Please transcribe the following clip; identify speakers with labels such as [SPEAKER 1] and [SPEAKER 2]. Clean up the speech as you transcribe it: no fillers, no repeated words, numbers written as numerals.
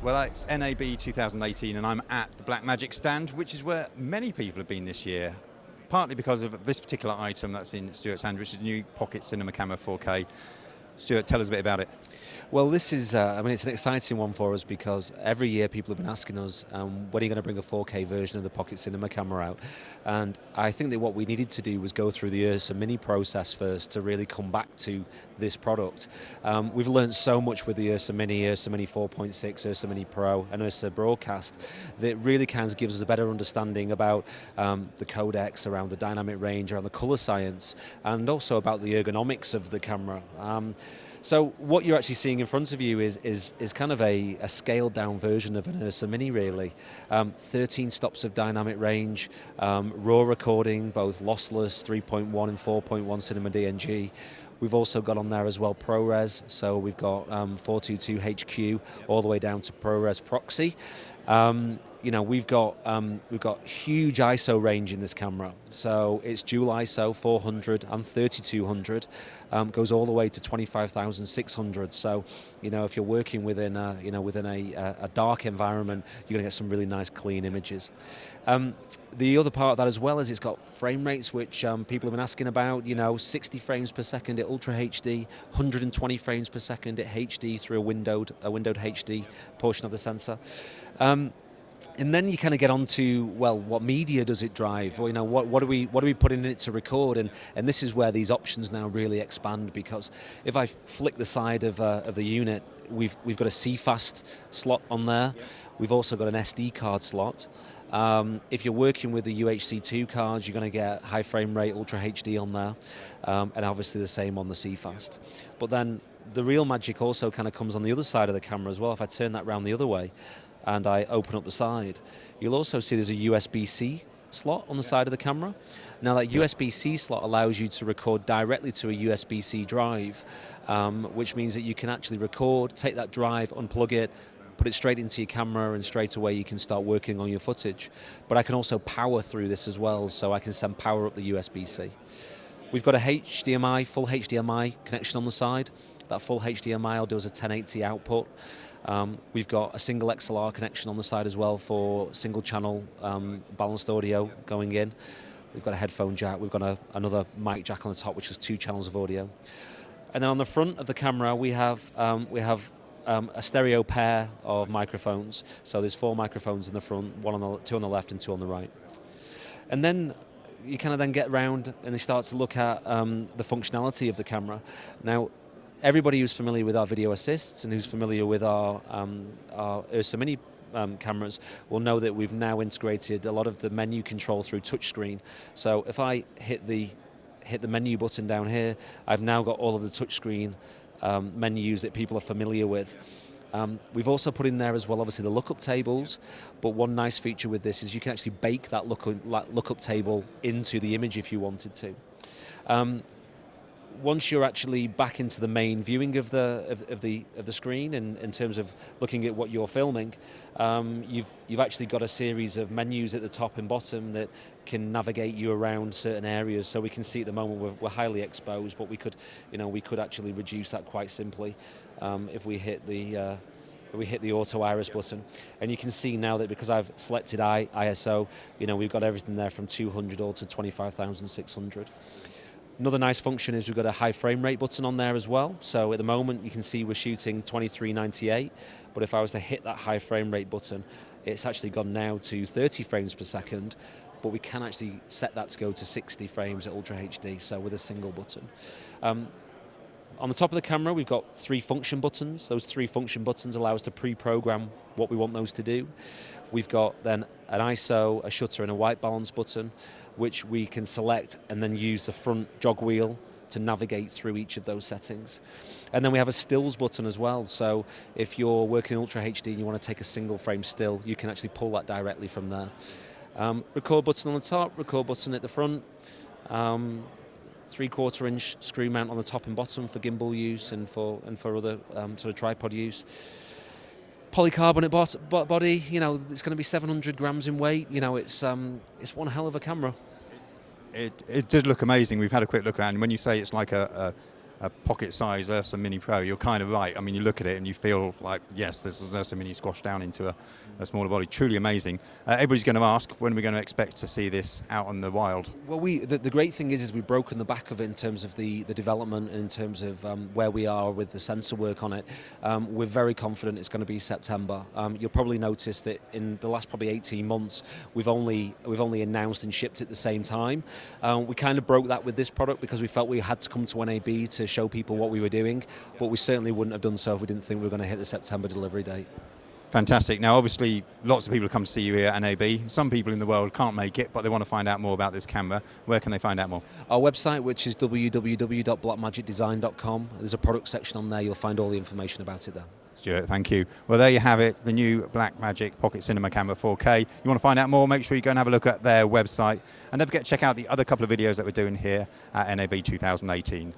[SPEAKER 1] Well, it's NAB 2018 and I'm at the Blackmagic stand, which is where many people have been this year, partly because of this particular item that's in Stuart's hand, which is the new Pocket Cinema Camera 4K. Stuart, tell us a bit about it.
[SPEAKER 2] Well, this is, it's an exciting one for us because every year people have been asking us, when are you going to bring a 4K version of the Pocket Cinema camera out? And I think that what we needed to do was go through the Ursa Mini process first to really come back to this product. We've learned so much with the Ursa Mini 4.6, Ursa Mini Pro, and Ursa Broadcast that really kind of gives us a better understanding about the codecs, around the dynamic range, around the color science, and also about the ergonomics of the camera. So what you're actually seeing in front of you is kind of a scaled down version of an Ursa Mini really. 13 stops of dynamic range, raw recording, both lossless, 3.1 and 4.1 Cinema DNG. We've also got on there as well ProRes, so we've got 422 HQ all the way down to ProRes Proxy. We've got huge ISO range in this camera, so it's dual ISO 400 and 3200, goes all the way to 25,600. So, if you're working within a dark environment, you're going to get some really nice clean images. The other part of that as well is it's got frame rates which people have been asking about. 60 frames per second at Ultra HD, 120 frames per second at HD through a windowed HD portion of the sensor. And then you kind of get on to, well, what media does it drive? Or, what are we putting in it to record? And this is where these options now really expand, because if I flick the side of the unit, we've got a CFast slot on there. We've also got an SD card slot. If you're working with the UHC2 cards, you're going to get high frame rate Ultra HD on there, and obviously the same on the CFast. But then the real magic also kind of comes on the other side of the camera as well. If I turn that round the other way and I open up the side, you'll also see there's a USB-C slot on the side of the camera. Now that USB-C slot allows you to record directly to a USB-C drive, which means that you can actually record, take that drive, unplug it, put it straight into your camera, and straight away you can start working on your footage. But I can also power through this as well, so I can send power up the USB-C. We've got a HDMI, full HDMI connection on the side. That full HDMI will do as a 1080 output. We've got a single XLR connection on the side as well for single channel balanced audio going in. We've got a headphone jack. We've got another mic jack on the top, which is 2 channels of audio. And then on the front of the camera, we have a stereo pair of microphones. So there's 4 microphones in the front, 2 on the left and 2 on the right. And then you kind of then get around and you start to look at the functionality of the camera. Now, everybody who's familiar with our video assists and who's familiar with our Ursa Mini cameras will know that we've now integrated a lot of the menu control through touchscreen. So if I hit the menu button down here, I've now got all of the touchscreen menus that people are familiar with. We've also put in there as well, obviously, the lookup tables, but one nice feature with this is you can actually bake that lookup table into the image if you wanted to. Once you're actually back into the main viewing of the screen, and in terms of looking at what you're filming, you've actually got a series of menus at the top and bottom that can navigate you around certain areas. So we can see at the moment we're highly exposed, but we could actually reduce that quite simply if we hit the auto iris button. And you can see now that because I've selected ISO, we've got everything there from 200 all to 25,600. Another nice function is we've got a high frame rate button on there as well. So at the moment you can see we're shooting 2398, but if I was to hit that high frame rate button, it's actually gone now to 30 frames per second, but we can actually set that to go to 60 frames at Ultra HD, so with a single button. On the top of the camera, we've got 3 function buttons. Those 3 function buttons allow us to pre-program what we want those to do. We've got then an ISO, a shutter, and a white balance button, which we can select and then use the front jog wheel to navigate through each of those settings. And then we have a stills button as well. So if you're working in Ultra HD and you want to take a single frame still, you can actually pull that directly from there. Record button on the top, record button at the front. 3/4 inch screw mount on the top and bottom for gimbal use and for other sort of tripod use. Polycarbonate body, it's going to be 700 grams in weight. It's one hell of a camera.
[SPEAKER 1] It did look amazing. We've had a quick look around, and when you say it's like a a pocket-size Ursa Mini Pro, you're kind of right. I mean, you look at it and you feel like, yes, this is an Ursa Mini squashed down into a smaller body. Truly amazing. Everybody's going to ask, when are we going to expect to see this out on the wild?
[SPEAKER 2] Well, the great thing is we've broken the back of it in terms of the development and in terms of where we are with the sensor work on it. We're very confident it's going to be September. You'll probably notice that in the last probably 18 months, we've only announced and shipped at the same time. We kind of broke that with this product because we felt we had to come to NAB to show people what we were doing, but we certainly wouldn't have done so if we didn't think we were going to hit the September delivery date.
[SPEAKER 1] Fantastic. Now, obviously, lots of people come to see you here at NAB. Some people in the world can't make it, but they want to find out more about this camera. Where can they find out more?
[SPEAKER 2] Our website, which is www.blackmagicdesign.com. There's a product section on there. You'll find all the information about it there.
[SPEAKER 1] Stuart, thank you. Well, there you have it, the new Blackmagic Pocket Cinema Camera 4K. You want to find out more, make sure you go and have a look at their website. And don't forget to check out the other couple of videos that we're doing here at NAB 2018.